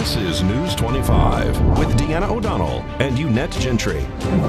This is News 25 with Deanna O'Donnell and Unette Gentry.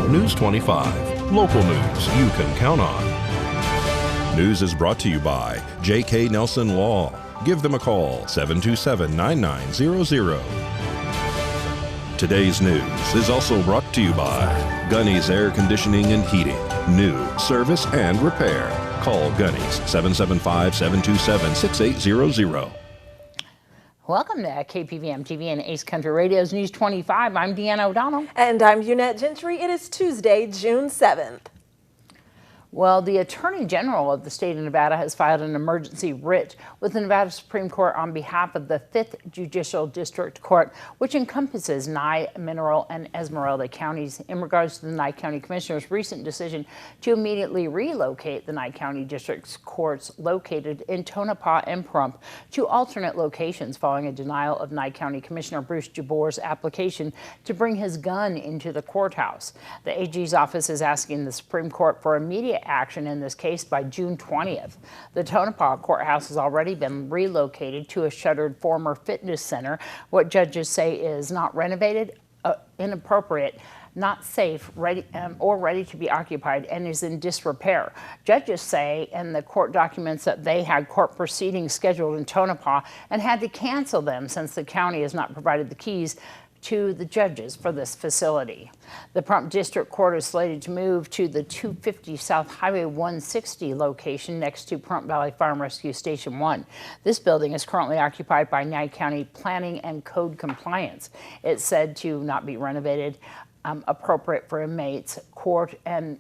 News 25, local news you can count on. News is brought to you by J.K. Nelson Law. Give them a call, 727-9900. Today's news is also brought to you by Gunny's Air Conditioning and Heating. New service and repair. Call Gunny's 775-727-6800. Welcome to KPVM TV and Ace Country Radio's News 25. I'm Deanna O'Donnell. And I'm Unette Gentry. It is Tuesday, June 7th. Well, the Attorney General of the state of Nevada has filed an emergency writ with the Nevada Supreme Court on behalf of the 5th Judicial District Court, which encompasses Nye, Mineral, and Esmeralda counties, in regards to the Nye County Commissioner's recent decision to immediately relocate the Nye County District Courts located in Tonopah and Pahrump to alternate locations following a denial of Nye County Commissioner Bruce Jabour's application to bring his gun into the courthouse. The AG's office is asking the Supreme Court for immediate action in this case by June 20th. The Tonopah courthouse has already been relocated to a shuttered former fitness center, what judges say is not renovated, inappropriate, not safe, ready to be occupied, and is in disrepair. Judges say in the court documents that they had court proceedings scheduled in Tonopah and had to cancel them since the county has not provided the keys to the judges for this facility. The Pahrump District Court is slated to move to the 250 South Highway 160 location next to Pahrump Valley Fire and Rescue Station 1. This building is currently occupied by Nye County Planning and Code Compliance. It's said to not be renovated, appropriate for inmates, court, and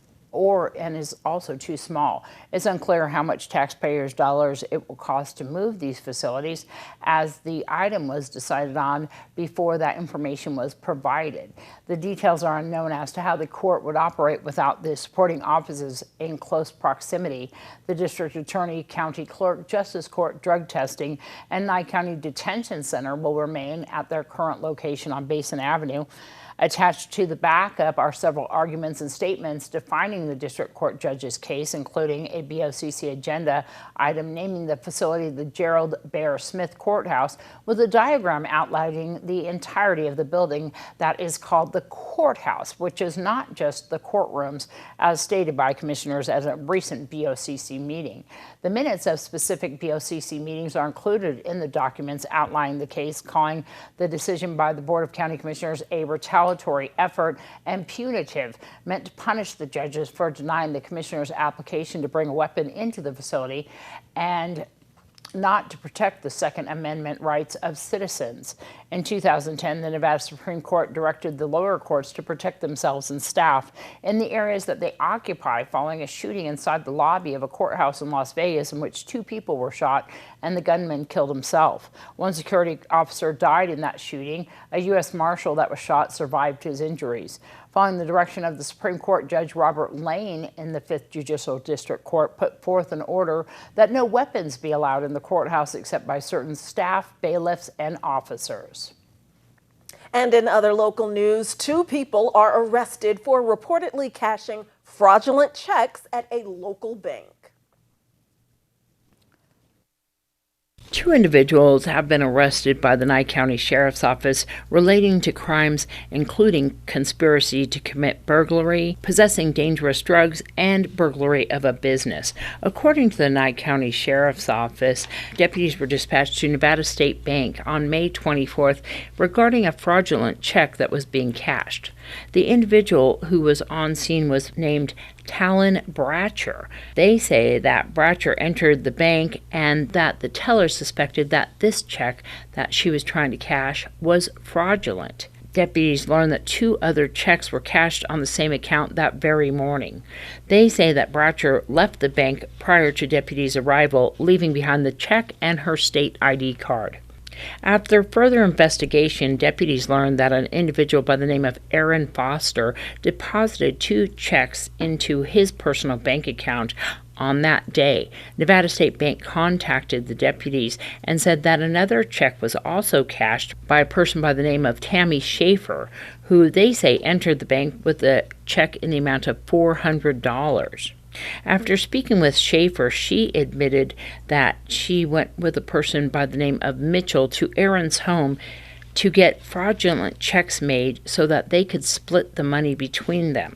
is also too small. It's unclear how much taxpayers' dollars it will cost to move these facilities, as the item was decided on before that information was provided. The details are unknown as to how the court would operate without the supporting offices in close proximity. The district attorney, county clerk, justice court, drug testing, and Nye County Detention Center will remain at their current location on Basin Avenue. Attached to the backup are several arguments and statements defining the district court judge's case, including a BOCC agenda item naming the facility the Gerald Bear Smith Courthouse, with a diagram outlining the entirety of the building that is called the courthouse, which is not just the courtrooms, as stated by commissioners at a recent BOCC meeting. The minutes of specific BOCC meetings are included in the documents outlining the case, calling the decision by the Board of County Commissioners a retaliatory effort and punitive, meant to punish the judges for denying the commissioner's application to bring a weapon into the facility and not to protect the Second Amendment rights of citizens. In 2010, the Nevada Supreme Court directed the lower courts to protect themselves and staff in the areas that they occupy following a shooting inside the lobby of a courthouse in Las Vegas in which 2 people were shot and the gunman killed himself. One security officer died in that shooting. A U.S. Marshal that was shot survived his injuries. Following the direction of the Supreme Court, Judge Robert Lane in the 5th Judicial District Court put forth an order that no weapons be allowed in the courthouse except by certain staff, bailiffs, and officers. And in other local news, 2 people are arrested for reportedly cashing fraudulent checks at a local bank. 2 individuals have been arrested by the Nye County Sheriff's Office relating to crimes including conspiracy to commit burglary, possessing dangerous drugs, and burglary of a business. According to the Nye County Sheriff's Office, deputies were dispatched to Nevada State Bank on May 24th regarding a fraudulent check that was being cashed. The individual who was on scene was named Talon Bratcher. They say that Bratcher entered the bank and that the teller suspected that this check that she was trying to cash was fraudulent. Deputies learned that 2 other checks were cashed on the same account that very morning. They say that Bratcher left the bank prior to deputies' arrival, leaving behind the check and her state ID card. After further investigation, deputies learned that an individual by the name of Aaron Foster deposited 2 checks into his personal bank account on that day. Nevada State Bank contacted the deputies and said that another check was also cashed by a person by the name of Tammie Shaffer, who they say entered the bank with a check in the amount of $400. After speaking with Shaffer, she admitted that she went with a person by the name of Mitchell to Aaron's home to get fraudulent checks made so that they could split the money between them.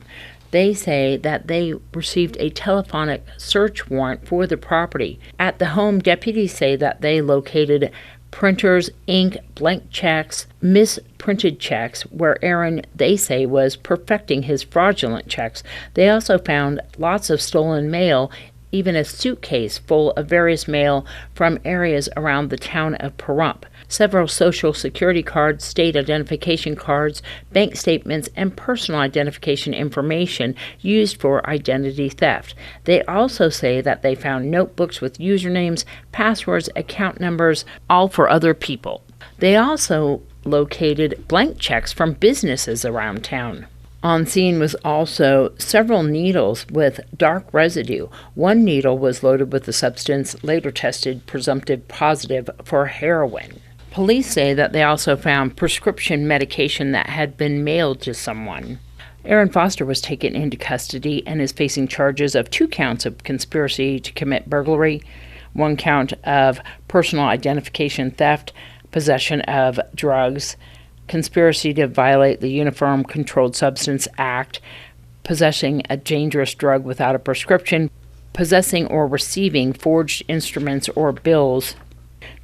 They say that they received a telephonic search warrant for the property. At the home, deputies say that they located printers, ink, blank checks, misprinted checks, where Aaron, they say, was perfecting his fraudulent checks. They also found lots of stolen mail, even a suitcase full of various mail from areas around the town of Pahrump. Several social security cards, state identification cards, bank statements, and personal identification information used for identity theft. They also say that they found notebooks with usernames, passwords, account numbers, all for other people. They also located blank checks from businesses around town. On scene was also several needles with dark residue. One needle was loaded with the substance later tested presumptive positive for heroin. Police say that they also found prescription medication that had been mailed to someone. Aaron Foster was taken into custody and is facing charges of 2 counts of conspiracy to commit burglary, 1 count of personal identification theft, possession of drugs, conspiracy to violate the Uniform Controlled Substance Act, possessing a dangerous drug without a prescription, possessing or receiving forged instruments or bills,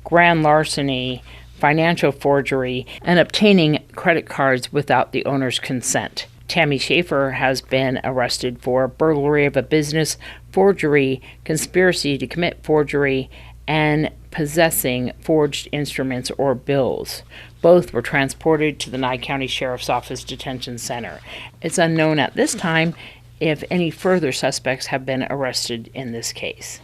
grand larceny, financial forgery, and obtaining credit cards without the owner's consent. Tammie Shaffer has been arrested for burglary of a business, forgery, conspiracy to commit forgery, and possessing forged instruments or bills. Both were transported to the Nye County Sheriff's Office Detention Center. It's unknown at this time if any further suspects have been arrested in this case.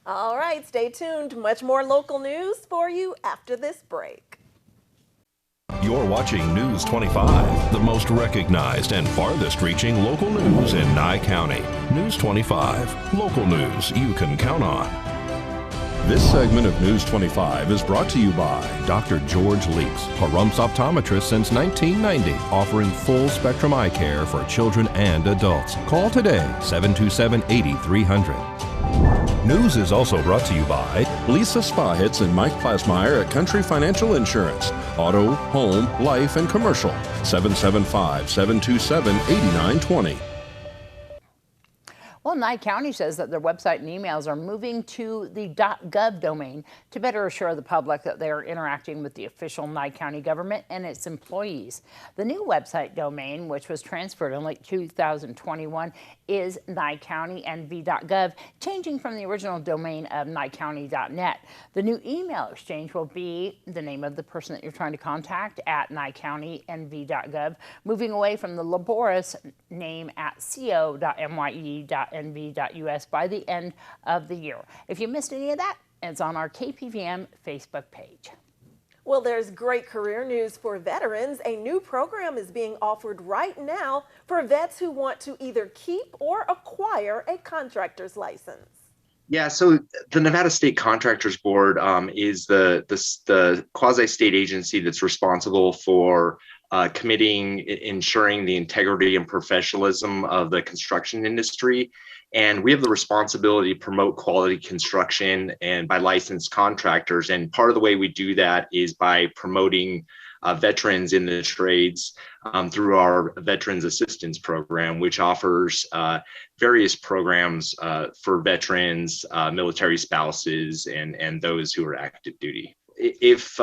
All right, stay tuned. Much more local news for you after this break. You're watching News 25, the most recognized and farthest reaching local news in Nye County. News 25, local news you can count on. This segment of News 25 is brought to you by Dr. George Leaks, Pahrump's optometrist since 1990, offering full spectrum eye care for children and adults. Call today, 727-8300. News is also brought to you by Lisa Spahitz and Mike Plasmeyer at Country Financial Insurance. Auto, home, life, and commercial. 775-727-8920. Well, Nye County says that their website and emails are moving to the .gov domain to better assure the public that they are interacting with the official Nye County government and its employees. The new website domain, which was transferred in late 2021, is NyeCountyNV.gov, changing from the original domain of NyeCounty.net. The new email exchange will be the name of the person that you're trying to contact at NyeCountyNV.gov, moving away from the laborious name at co.mye.nv.us by the end of the year. If you missed any of that, it's on our KPVM Facebook page. Well, there's great career news for veterans. A new program is being offered right now for vets who want to either keep or acquire a contractor's license. Yeah, so the Nevada State Contractors Board is the quasi-state agency that's responsible for committing, ensuring the integrity and professionalism of the construction industry. And we have the responsibility to promote quality construction and by licensed contractors. And part of the way we do that is by promoting veterans in the trades through our Veterans Assistance Program, which offers various programs for veterans, military spouses, and those who are active duty. If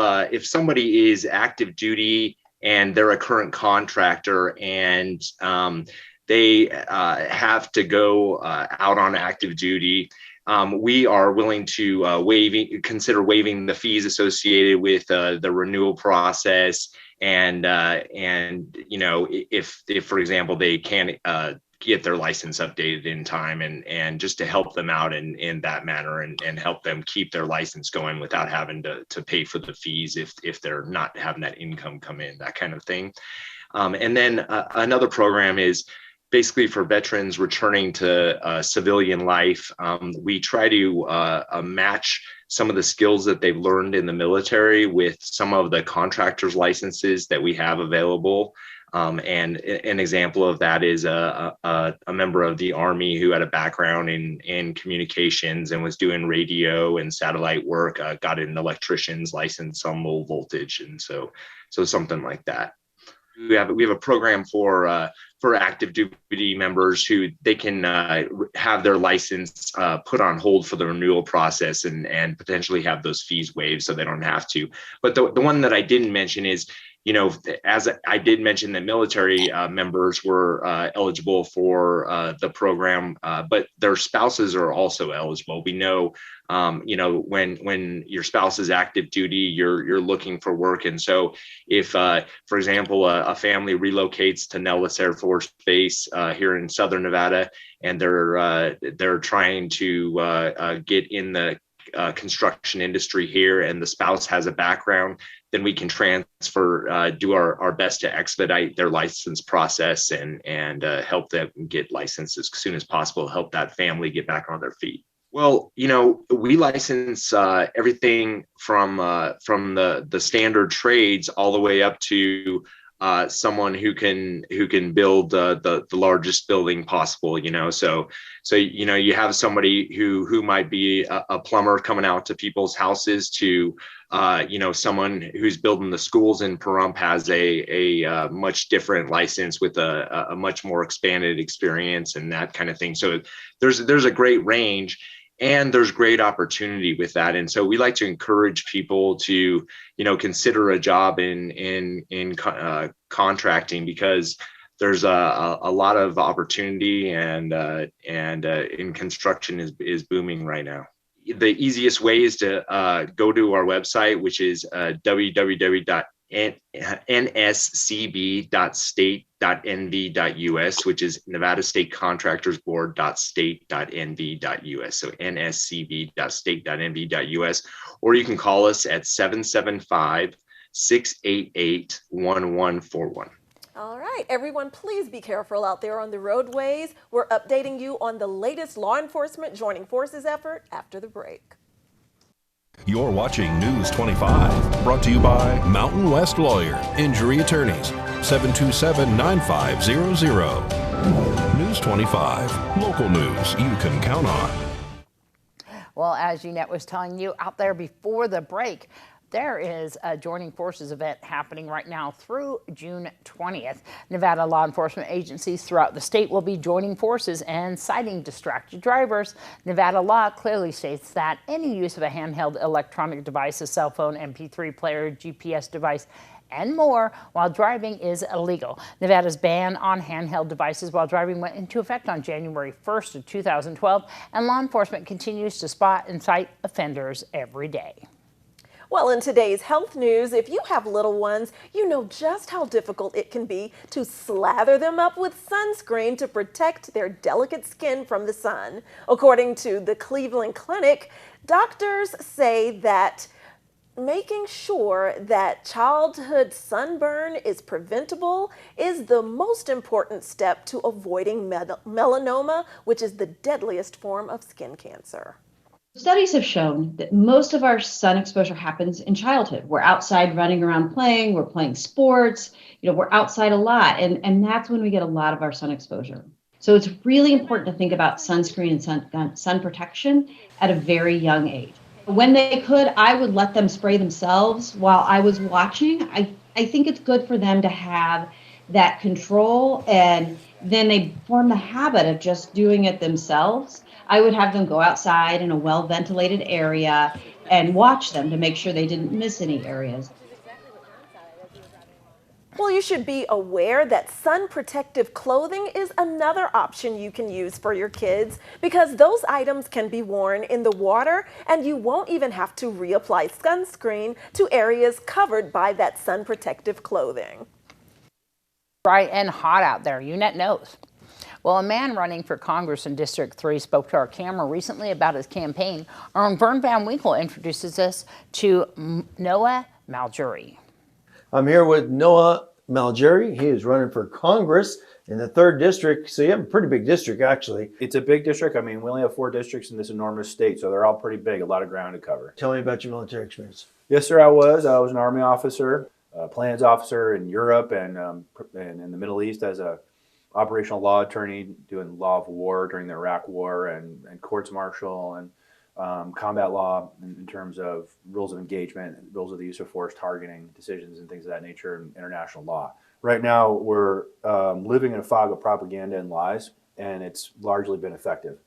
somebody is active duty and they're a current contractor and they have to go out on active duty, we are willing to consider waiving the fees associated with the renewal process, and you know, if for example they can't get their license updated in time, and just to help them out in that manner, and help them keep their license going without having to pay for the fees if they're not having that income come in, that kind of thing. And then another program is basically for veterans returning to civilian life. We try to match some of the skills that they've learned in the military with some of the contractors licenses that we have available. And an example of that is a member of the Army who had a background in communications and was doing radio and satellite work, got an electrician's license on low voltage, and so something like that. We have a program for active duty members who they can have their license put on hold for the renewal process and potentially have those fees waived so they don't have to. But the one that I didn't mention is, you know, as I did mention that military members were eligible for the program, but their spouses are also eligible. We know, you know, when your spouse is active duty, you're looking for work. And so if, for example, a family relocates to Nellis Air Force Base here in Southern Nevada, and they're trying to get in the construction industry here, and the spouse has a background, then we can transfer, do our best to expedite their license process and help them get licensed as soon as possible, help that family get back on their feet. Well, you know, we license everything from the standard trades all the way up to someone who can build the largest building possible, you know. So you know, you have somebody who might be a plumber coming out to people's houses to you know, someone who's building the schools in Pahrump has a much different license with a much more expanded experience and that kind of thing. So there's a great range. And there's great opportunity with that. And so we like to encourage people to, you know, consider a job in contracting, because there's a lot of opportunity, and in construction is booming right now. The easiest way is to go to our website, which is www.nscb.state.nv.us, which is Nevada State Contractors Board.state.nv.us. So nscb.state.nv.us, or you can call us at 775-688-1141. All right, everyone, please be careful out there on the roadways. We're updating you on the latest law enforcement joining forces effort after the break. You're watching News 25, brought to you by Mountain West Lawyer, Injury Attorneys, 727-9500. News 25, local news you can count on. Well, as Jeanette was telling you out there before the break, there is a Joining Forces event happening right now through June 20th. Nevada law enforcement agencies throughout the state will be joining forces and citing distracted drivers. Nevada law clearly states that any use of a handheld electronic device, a cell phone, MP3 player, GPS device, and more while driving is illegal. Nevada's ban on handheld devices while driving went into effect on January 1st of 2012, and law enforcement continues to spot and cite offenders every day. Well, in today's health news, if you have little ones, you know just how difficult it can be to slather them up with sunscreen to protect their delicate skin from the sun. According to the Cleveland Clinic, doctors say that making sure that childhood sunburn is preventable is the most important step to avoiding melanoma, which is the deadliest form of skin cancer. Studies have shown that most of our sun exposure happens in childhood. We're outside running around playing, we're playing sports, you know, we're outside a lot, and that's when we get a lot of our sun exposure. So it's really important to think about sunscreen and sun protection at a very young age. When they could, I would let them spray themselves while I was watching. I think it's good for them to have that control, and then they form the habit of just doing it themselves. I would have them go outside in a well-ventilated area and watch them to make sure they didn't miss any areas. Well, you should be aware that sun protective clothing is another option you can use for your kids, because those items can be worn in the water and you won't even have to reapply sunscreen to areas covered by that sun protective clothing. Bright and hot out there, Unette knows. Well, a man running for Congress in District 3 spoke to our camera recently about his campaign. Our own Vern Van Winkle introduces us to Noah Maljury. I'm here with Noah Malgeri. He is running for Congress in the 3rd district. So you have a pretty big district, actually. It's a big district. I mean, we only have 4 districts in this enormous state, so they're all pretty big, a lot of ground to cover. Tell me about your military experience. Yes, sir, I was. I was an Army officer, plans officer in Europe and in the Middle East as a operational law attorney, doing law of war during the Iraq War and courts martial and combat law in terms of rules of engagement, rules of the use of force, targeting decisions, and things of that nature, and international law. Right now, we're living in a fog of propaganda and lies, and it's largely been effective,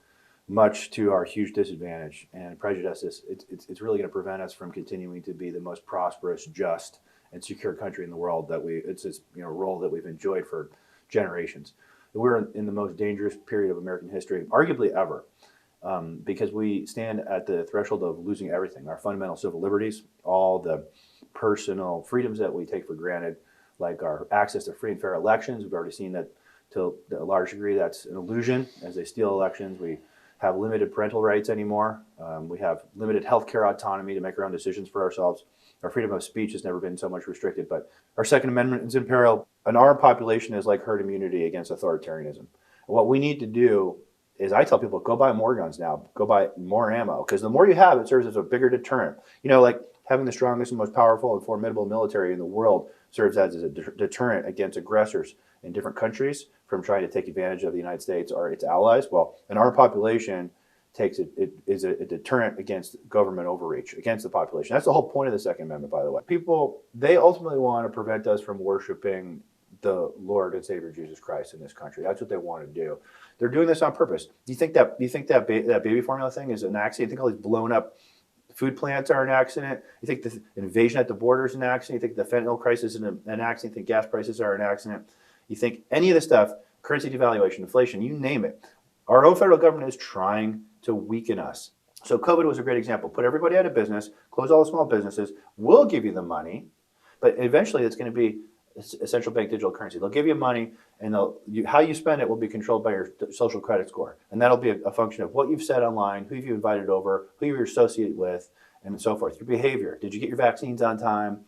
much to our huge disadvantage and prejudice. It's really going to prevent us from continuing to be the most prosperous, just, and secure country in the world. It's this role that we've enjoyed for generations. We're in the most dangerous period of American history, arguably ever, because we stand at the threshold of losing everything: our fundamental civil liberties, all the personal freedoms that we take for granted, like our access to free and fair elections. We've already seen that to a large degree that's an illusion as they steal elections. We have limited parental rights anymore. We have limited healthcare autonomy to make our own decisions for ourselves. Our freedom of speech has never been so much restricted, but our Second Amendment is in peril. An armed population is like herd immunity against authoritarianism. And what we need to do is, I tell people, go buy more guns now, go buy more ammo, because the more you have, it serves as a bigger deterrent. Like having the strongest and most powerful and formidable military in the world serves as a deterrent against aggressors in different countries from trying to take advantage of the United States or its allies. Well, an armed population it is a deterrent against government overreach, against the population. That's the whole point of the Second Amendment, by the way. People, they ultimately want to prevent us from worshiping the Lord and Savior Jesus Christ in this country. That's what they want to do. They're doing this on purpose. Do you think that baby formula thing is an accident? You think all these blown up food plants are an accident? You think the invasion at the border is an accident? You think the fentanyl crisis is an accident? You think gas prices are an accident? You think any of this stuff, currency devaluation, inflation, you name it, our own federal government is trying to weaken us. So COVID was a great example. Put everybody out of business, close all the small businesses. We'll give you the money, but eventually it's going to be a central bank digital currency. They'll give you money, and how you spend it will be controlled by your social credit score. And that'll be a function of what you've said online, who you've invited over, who you're associated with, and so forth. Your behavior. Did you get your vaccines on time?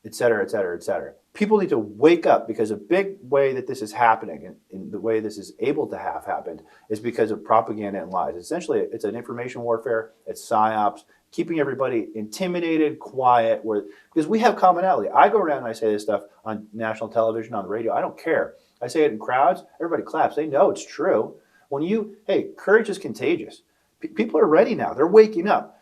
Et cetera, et cetera, et cetera. People need to wake up, because a big way that this is happening, and the way this is able to have happened, is because of propaganda and lies. Essentially, it's an information warfare. It's psyops, keeping everybody intimidated, quiet, because we have commonality. I go around and I say this stuff on national television, on the radio. I don't care. I say it in crowds. Everybody claps. They know it's true. Courage is contagious. People are ready now. They're waking up.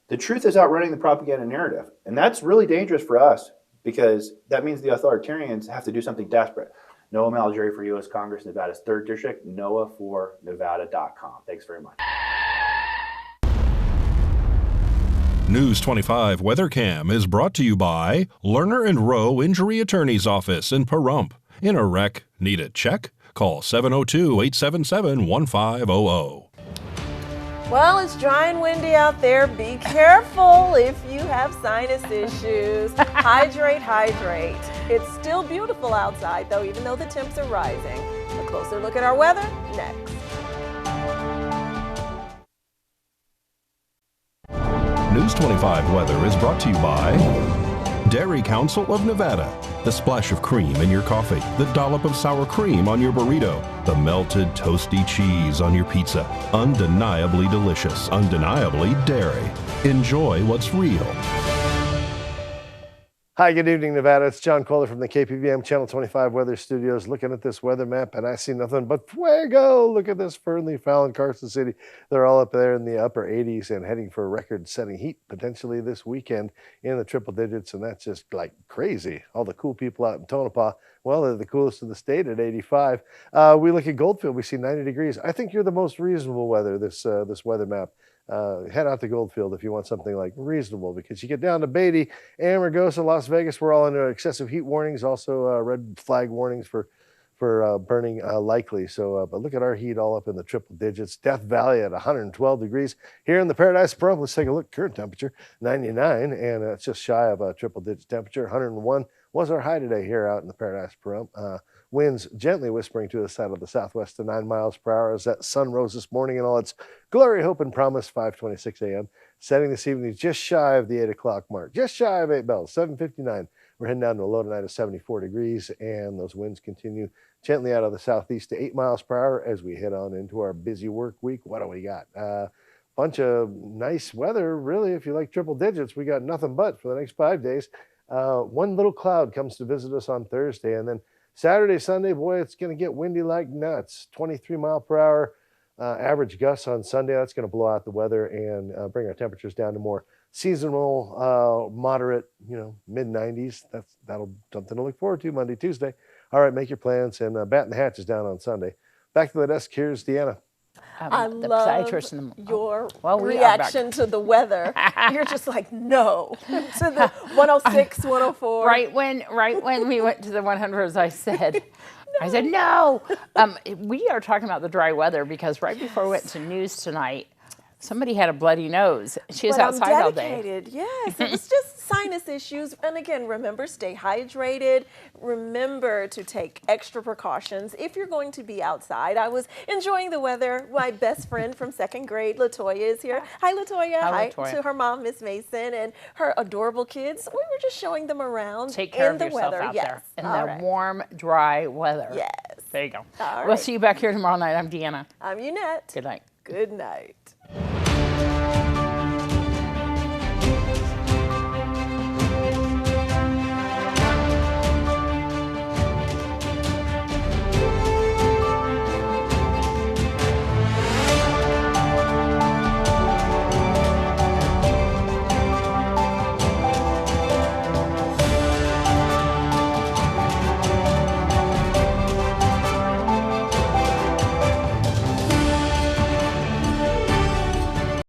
The truth is outrunning the propaganda narrative. And that's really dangerous for us, because that means the authoritarians have to do something desperate. Noah Malgeri for U.S. Congress, Nevada's 3rd District, noah4nevada.com. Thanks very much. News 25 Weather Cam is brought to you by Lerner and Rowe Injury Attorney's Office in Pahrump. In a wreck, need a check? Call 702-877-1500. Well, it's dry and windy out there. Be careful if you have sinus issues. Hydrate, hydrate. It's still beautiful outside, though, even though the temps are rising. A closer look at our weather next. News 25 weather is brought to you by Dairy Council of Nevada. The splash of cream in your coffee, the dollop of sour cream on your burrito, the melted toasty cheese on your pizza. Undeniably delicious, undeniably dairy. Enjoy what's real. Hi, good evening, Nevada. It's John Kohler from the KPVM Channel 25 Weather Studios, looking at this weather map, and I see nothing but fuego. Look at this, Fernley, Fallon, Carson City. They're all up there in the upper 80s and heading for record-setting heat potentially this weekend in the triple digits, and that's just like crazy. All the cool people out in Tonopah, well, they're the coolest in the state at 85. We look at Goldfield, we see 90 degrees. I think you're the most reasonable weather, this weather map. Head out to Goldfield if you want something like reasonable, because you get down to Beatty, Amargosa, Las Vegas, we're all under excessive heat warnings, also red flag warnings for burning likely. So, but look at our heat all up in the triple digits. Death Valley at 112 degrees. Here in the Paradise Pahrump, let's take a look. Current temperature 99, and it's just shy of a triple digit temperature. 101 was our high today here out in the Paradise Pahrump. Winds gently whispering to the side of the southwest to 9 miles per hour as that sun rose this morning in all its glory, hope, and promise. 5:26 a.m. Setting this evening just shy of the 8 o'clock mark, just shy of 8 bells, 7:59. We're heading down to a low tonight of 74 degrees, and those winds continue gently out of the southeast to 8 miles per hour as we head on into our busy work week. What do we got? Bunch of nice weather, really. If you like triple digits, we got nothing but for the next 5 days. One little cloud comes to visit us on Thursday, and then Saturday, Sunday, boy, it's going to get windy like nuts. 23 mile per hour average gusts on Sunday. That's going to blow out the weather and bring our temperatures down to more seasonal, moderate, mid 90s. That'll something to look forward to Monday, Tuesday. All right, make your plans and batting the hatches down on Sunday. Back to the desk. Here's Deanna. I the love podiatrist your we reaction to the weather. You're just like, no, to the 106, 104. Right when we went to the 100s, I said, no. We are talking about the dry weather because right before we went to news tonight, somebody had a bloody nose. She was outside all day. Yes, it was just sinus issues. And again, remember, stay hydrated. Remember to take extra precautions if you're going to be outside. I was enjoying the weather. My best friend from second grade, Latoya, is here. Hi, Latoya. Hi, to her mom, Miss Mason, and her adorable kids. We were just showing them around. Take care of the yourself weather. out Yes. there in the warm, dry weather. Yes. There you go. All right. We'll see you back here tomorrow night. I'm Deanna. I'm Unette. Good night. Good night.